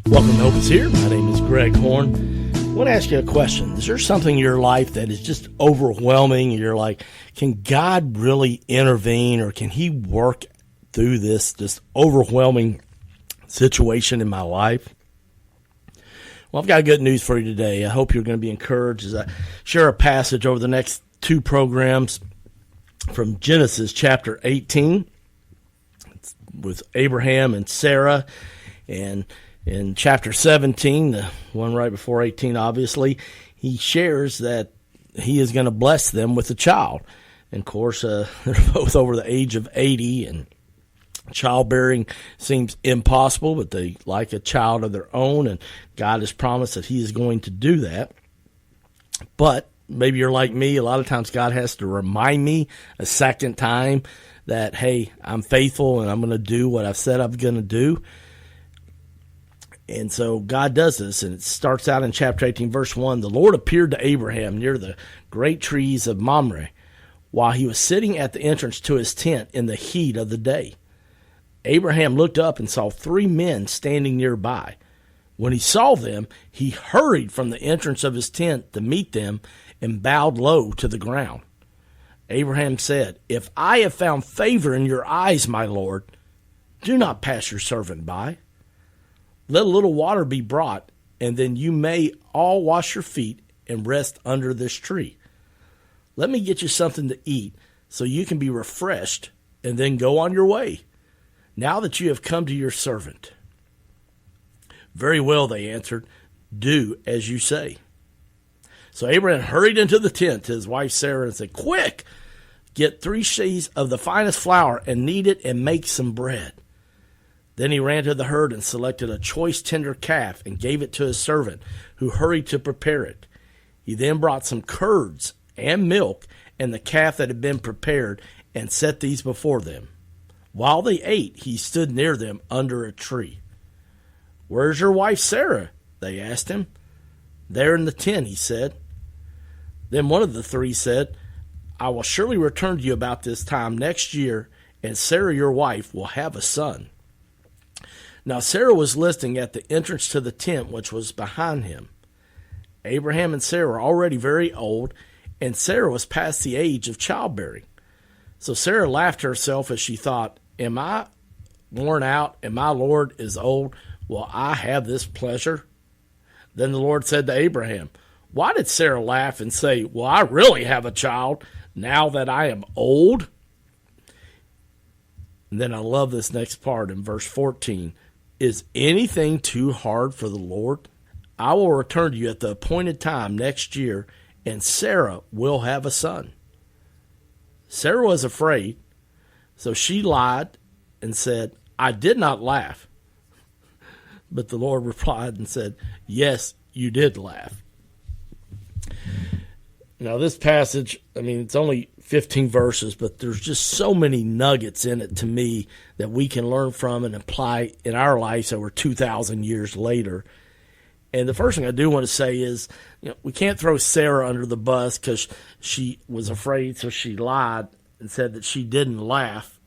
Welcome to Hope is Here. My name is Greg Horn. I want to ask you a question. Is there something in your life that is just overwhelming? You're like, can God really intervene, or can he work through this just overwhelming situation in my life? Well, I've got good news for you today. I hope you're going to be encouraged as I share a passage over the next two programs from Genesis chapter 18 with Abraham and Sarah, and in chapter 17, the one right before 18, obviously, he shares that he is going to bless them with a child. And, of course, they're both over the age of 80, and childbearing seems impossible, but they like a child of their own, and God has promised that he is going to do that. But maybe you're like me. A lot of times God has to remind me a second time that, hey, I'm faithful and I'm going to do what I've said I'm going to do. And so God does this, and it starts out in chapter 18, verse 1. The Lord appeared to Abraham near the great trees of Mamre while he was sitting at the entrance to his tent in the heat of the day. Abraham looked up and saw three men standing nearby. When he saw them, he hurried from the entrance of his tent to meet them and bowed low to the ground. Abraham said, "If I have found favor in your eyes, my Lord, do not pass your servant by. Let a little water be brought, and then you may all wash your feet and rest under this tree. Let me get you something to eat so you can be refreshed, and then go on your way, now that you have come to your servant." "Very well," they answered. "Do as you say." So Abraham hurried into the tent to his wife Sarah and said, "Quick, get 3 sheaves of the finest flour and knead it and make some bread." Then he ran to the herd and selected a choice tender calf and gave it to his servant, who hurried to prepare it. He then brought some curds and milk and the calf that had been prepared and set these before them. While they ate, he stood near them under a tree. "Where's your wife Sarah?" they asked him. "There in the tent," he said. Then one of the three said, "I will surely return to you about this time next year, and Sarah your wife will have a son." Now Sarah was listening at the entrance to the tent which was behind him. Abraham and Sarah were already very old, and Sarah was past the age of childbearing. So Sarah laughed to herself as she thought, "Am I worn out, and my Lord is old? Will I have this pleasure?" Then the Lord said to Abraham, "Why did Sarah laugh and say, 'Will I really have a child now that I am old?'" And then I love this next part in verse 14. "Is anything too hard for the Lord? I will return to you at the appointed time next year, and Sarah will have a son." Sarah was afraid, so she lied and said, "I did not laugh." But the Lord replied and said, "Yes, you did laugh." Now this passage, it's only 15 verses, but there's just so many nuggets in it to me that we can learn from and apply in our lives over 2,000 years later. And the first thing I do want to say is, we can't throw Sarah under the bus because she was afraid, so she lied and said that she didn't laugh.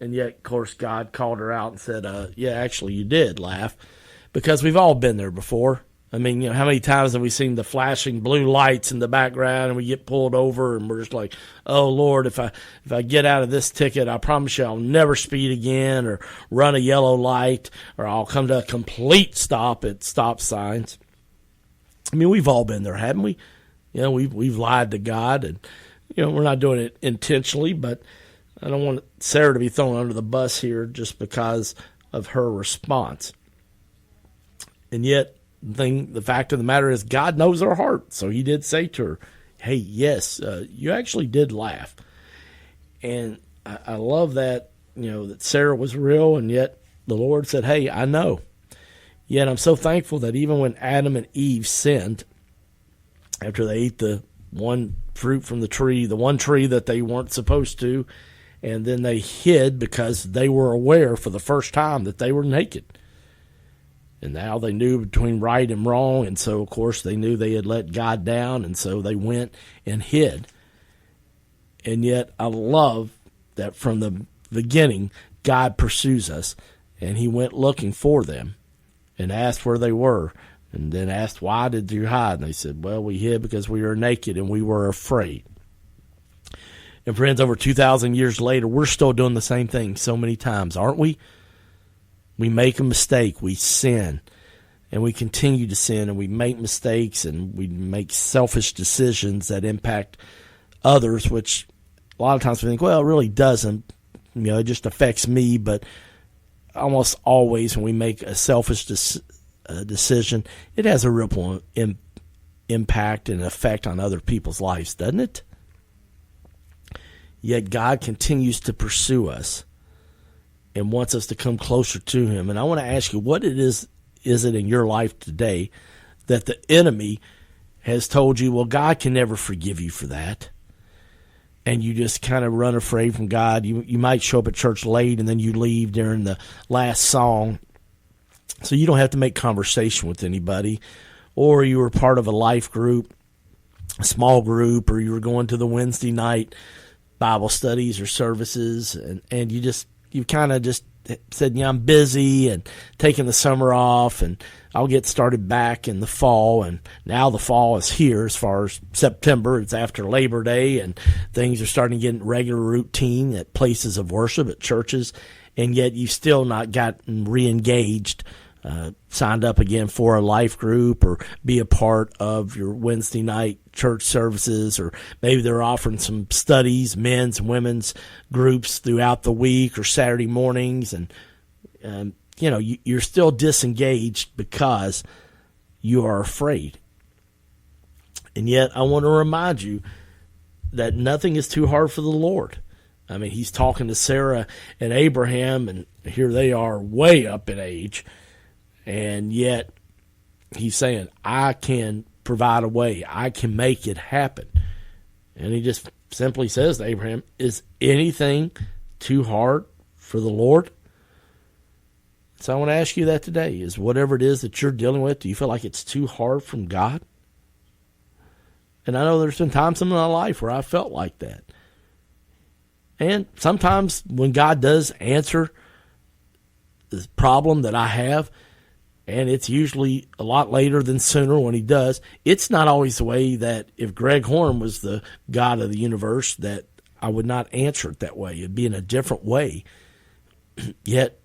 And yet, of course, God called her out and said, yeah, actually you did laugh, because we've all been there before. How many times have we seen the flashing blue lights in the background and we get pulled over and we're just like, "Oh, Lord, if I get out of this ticket, I promise you I'll never speed again or run a yellow light, or I'll come to a complete stop at stop signs." We've all been there, haven't we? We've lied to God, and, we're not doing it intentionally, but I don't want Sarah to be thrown under the bus here just because of her response. And yet, the fact of the matter is, God knows our heart. So he did say to her, "Hey, yes, you actually did laugh." And I love that, that Sarah was real, and yet the Lord said, "Hey, I know." Yet I'm so thankful that even when Adam and Eve sinned, after they ate the one fruit from the tree, the one tree that they weren't supposed to, and then they hid because they were aware for the first time that they were naked. And now they knew between right and wrong, and so, of course, they knew they had let God down, and so they went and hid. And yet I love that from the beginning, God pursues us, and he went looking for them. and asked where they were, and then asked, why did you hide? And they said, well, we hid because we were naked and we were afraid. And friends, over 2,000 years later, we're still doing the same thing so many times, aren't we? We make a mistake, we sin, and we continue to sin, and we make mistakes, and we make selfish decisions that impact others, which a lot of times we think, well, it really doesn't. It just affects me, but almost always when we make a selfish decision, it has a ripple impact and effect on other people's lives, doesn't it? Yet God continues to pursue us and wants us to come closer to him. And I want to ask you, what is it in your life today that the enemy has told you, well, God can never forgive you for that? And you just kind of run afraid from God. You might show up at church late and then you leave during the last song, so you don't have to make conversation with anybody. Or you were part of a life group, a small group, or you were going to the Wednesday night Bible studies or services, and you kind of just said, I'm busy and taking the summer off, and I'll get started back in the fall. And now the fall is here. As far as September, it's after Labor Day, and things are starting to get in regular routine at places of worship, at churches, and yet you've still not gotten re-engaged, signed up again for a life group or be a part of your Wednesday night church services, or maybe they're offering some studies, men's and women's groups throughout the week or Saturday mornings, and you're still disengaged because you are afraid. And yet I want to remind you that nothing is too hard for the Lord. I mean, he's talking to Sarah and Abraham, and here they are way up in age, and yet he's saying, I can provide a way. I can make it happen. And he just simply says to Abraham, is anything too hard for the Lord? So I want to ask you that today. Is whatever it is that you're dealing with, do you feel like it's too hard from God? And I know there's been times in my life where I felt like that. And sometimes when God does answer the problem that I have, and it's usually a lot later than sooner when he does, it's not always the way that if Greg Horn was the God of the universe, that I would not answer it that way. It'd be in a different way. Yet,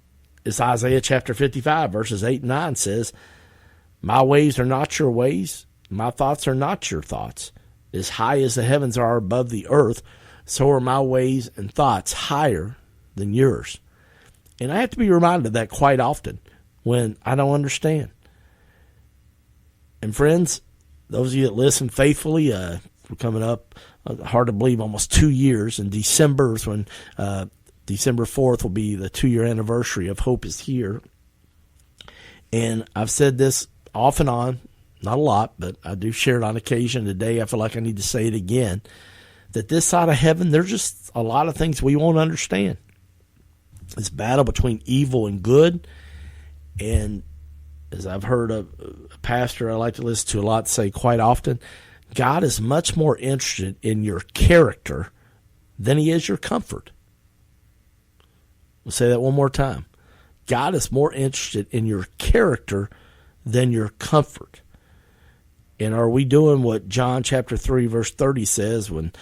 as Isaiah chapter 55, verses 8 and 9 says, my ways are not your ways, my thoughts are not your thoughts. As high as the heavens are above the earth, so are my ways and thoughts higher than yours. And I have to be reminded of that quite often when I don't understand. And friends, those of you that listen faithfully, we're coming up, hard to believe, almost 2 years. In December is when December 4th will be the 2-year anniversary of Hope is Here. And I've said this off and on, not a lot, but I do share it on occasion. Today I feel like I need to say it again, that this side of heaven, there's just a lot of things we won't understand. This battle between evil and good. And as I've heard a pastor I like to listen to a lot say quite often, God is much more interested in your character than he is your comfort. We'll say that one more time. God is more interested in your character than your comfort. And are we doing what John chapter 3 verse 30 says when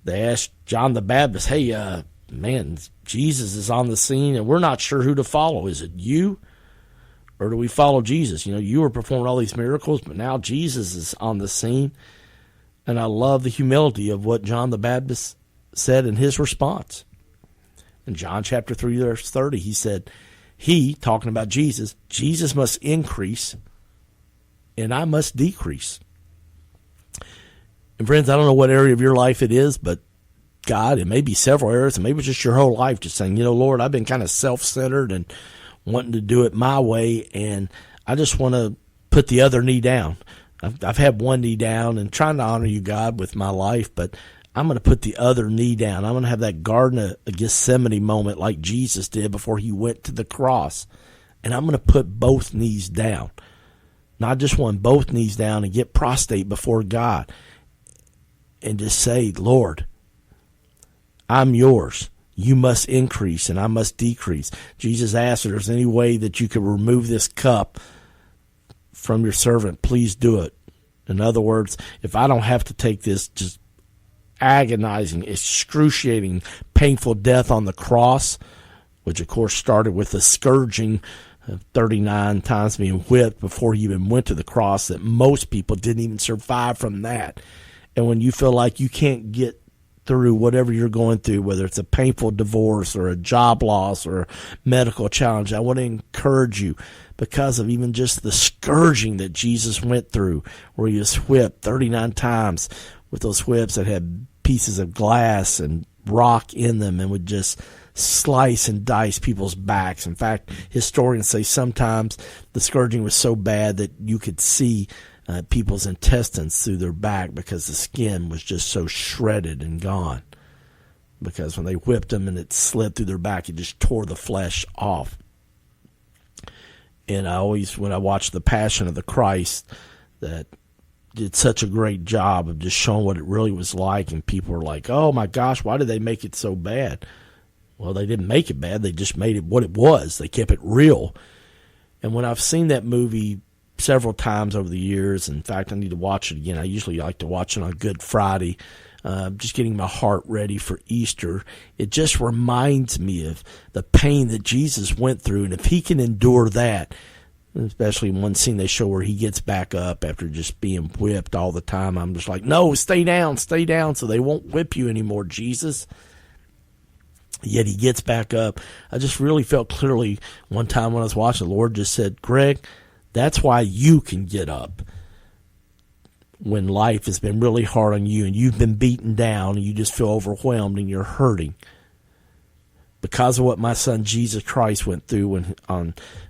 they asked John the Baptist, hey, man, Jesus is on the scene and we're not sure who to follow. Is it you? Or do we follow Jesus? You were performing all these miracles, but now Jesus is on the scene. And I love the humility of what John the Baptist said in his response. In John chapter 3, verse 30, he said, talking about Jesus must increase and I must decrease. And friends, I don't know what area of your life it is, but God, it may be several areas, and maybe it's just your whole life just saying, Lord, I've been kind of self-centered and wanting to do it my way, and I just want to put the other knee down. I've had one knee down and trying to honor you, God, with my life, but I'm going to put the other knee down. I'm going to have that Garden of Gethsemane moment like Jesus did before he went to the cross, and I'm going to put both knees down. Not just one, both knees down, and get prostrate before God and just say, Lord, I'm yours. You must increase and I must decrease. Jesus asked if there's any way that you could remove this cup from your servant, please do it. In other words, if I don't have to take this just agonizing, excruciating, painful death on the cross, which of course started with the scourging, 39 times being whipped before he even went to the cross, that most people didn't even survive from that. And when you feel like you can't get through whatever you're going through, whether it's a painful divorce or a job loss or a medical challenge, I want to encourage you, because of even just the scourging that Jesus went through, where he was whipped 39 times with those whips that had pieces of glass and rock in them and would just slice and dice people's backs. In fact, historians say sometimes the scourging was so bad that you could see people's intestines through their back, because the skin was just so shredded and gone. Because when they whipped them and it slid through their back, it just tore the flesh off. And I always, when I watched The Passion of the Christ, that did such a great job of just showing what it really was like, and people were like, oh my gosh, why did they make it so bad? Well, they didn't make it bad. They just made it what it was. They kept it real. And when I've seen that movie several times over the years, in fact, I need to watch it again. I usually like to watch it on Good Friday, just getting my heart ready for Easter. It just reminds me of the pain that Jesus went through. And if he can endure that, especially in one scene they show where he gets back up after just being whipped all the time, I'm just like, no, stay down, so they won't whip you anymore, Jesus. Yet he gets back up. I just really felt clearly one time when I was watching, the Lord just said, Greg, that's why you can get up when life has been really hard on you and you've been beaten down and you just feel overwhelmed and you're hurting. Because of what my son Jesus Christ went through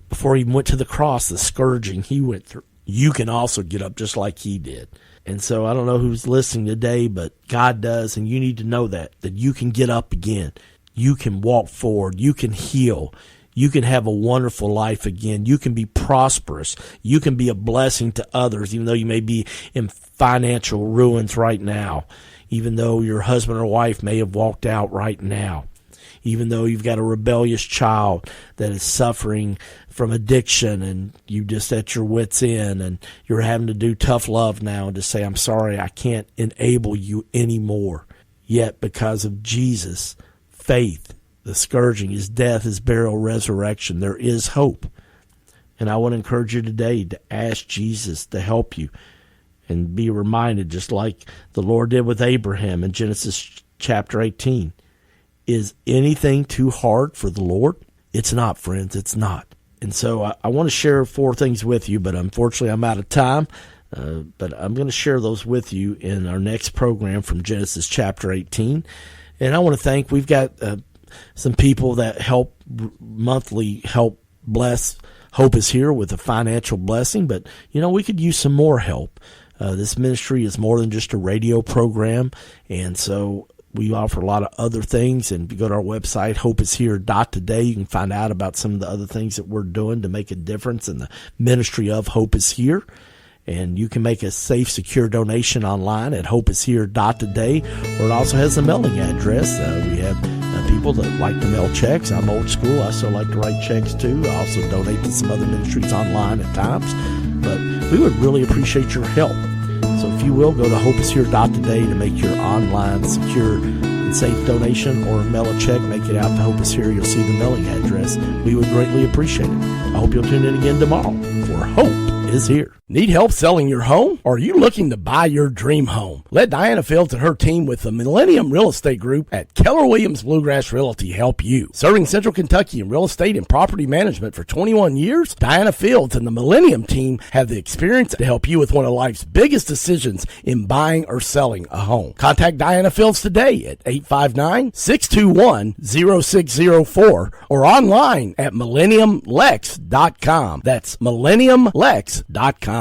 before he went to the cross, the scourging he went through, you can also get up just like he did. And so I don't know who's listening today, but God does, and you need to know that you can get up again. You can walk forward. You can heal. You can have a wonderful life again. You can be prosperous. You can be a blessing to others, even though you may be in financial ruins right now, even though your husband or wife may have walked out right now, even though you've got a rebellious child that is suffering from addiction and you just at your wits' end and you're having to do tough love now and just say, I'm sorry, I can't enable you anymore. Yet because of Jesus' faith, the scourging, his death, his burial, resurrection, there is hope. And I want to encourage you today to ask Jesus to help you and be reminded, just like the Lord did with Abraham in Genesis chapter 18. Is anything too hard for the Lord? It's not, friends. It's not. And so I want to share 4 things with you, but unfortunately I'm out of time. But I'm going to share those with you in our next program from Genesis chapter 18. And I want to thank, we've got some people that monthly help bless Hope is Here with a financial blessing, but we could use some more help. This ministry is more than just a radio program, and so we offer a lot of other things. And if you go to our website, hopeishere.today, you can find out about some of the other things that we're doing to make a difference in the ministry of Hope is Here. And you can make a safe, secure donation online at hopeishere.today, or it also has a mailing address. We have people that like to mail checks. I'm old school. I still like to write checks too. I also donate to some other ministries online at times. But we would really appreciate your help. So if you will, go to hopeishere.today to make your online, secure, and safe donation, or mail a check, make it out to Hope is Here. You'll see the mailing address. We would greatly appreciate it. I hope you'll tune in again tomorrow for Hope is Here. Need help selling your home? Or are you looking to buy your dream home? Let Diana Fields and her team with the Millennium Real Estate Group at Keller Williams Bluegrass Realty help you. Serving Central Kentucky in real estate and property management for 21 years, Diana Fields and the Millennium team have the experience to help you with one of life's biggest decisions in buying or selling a home. Contact Diana Fields today at 859-621-0604 or online at millenniumlex.com. That's millenniumlex.com.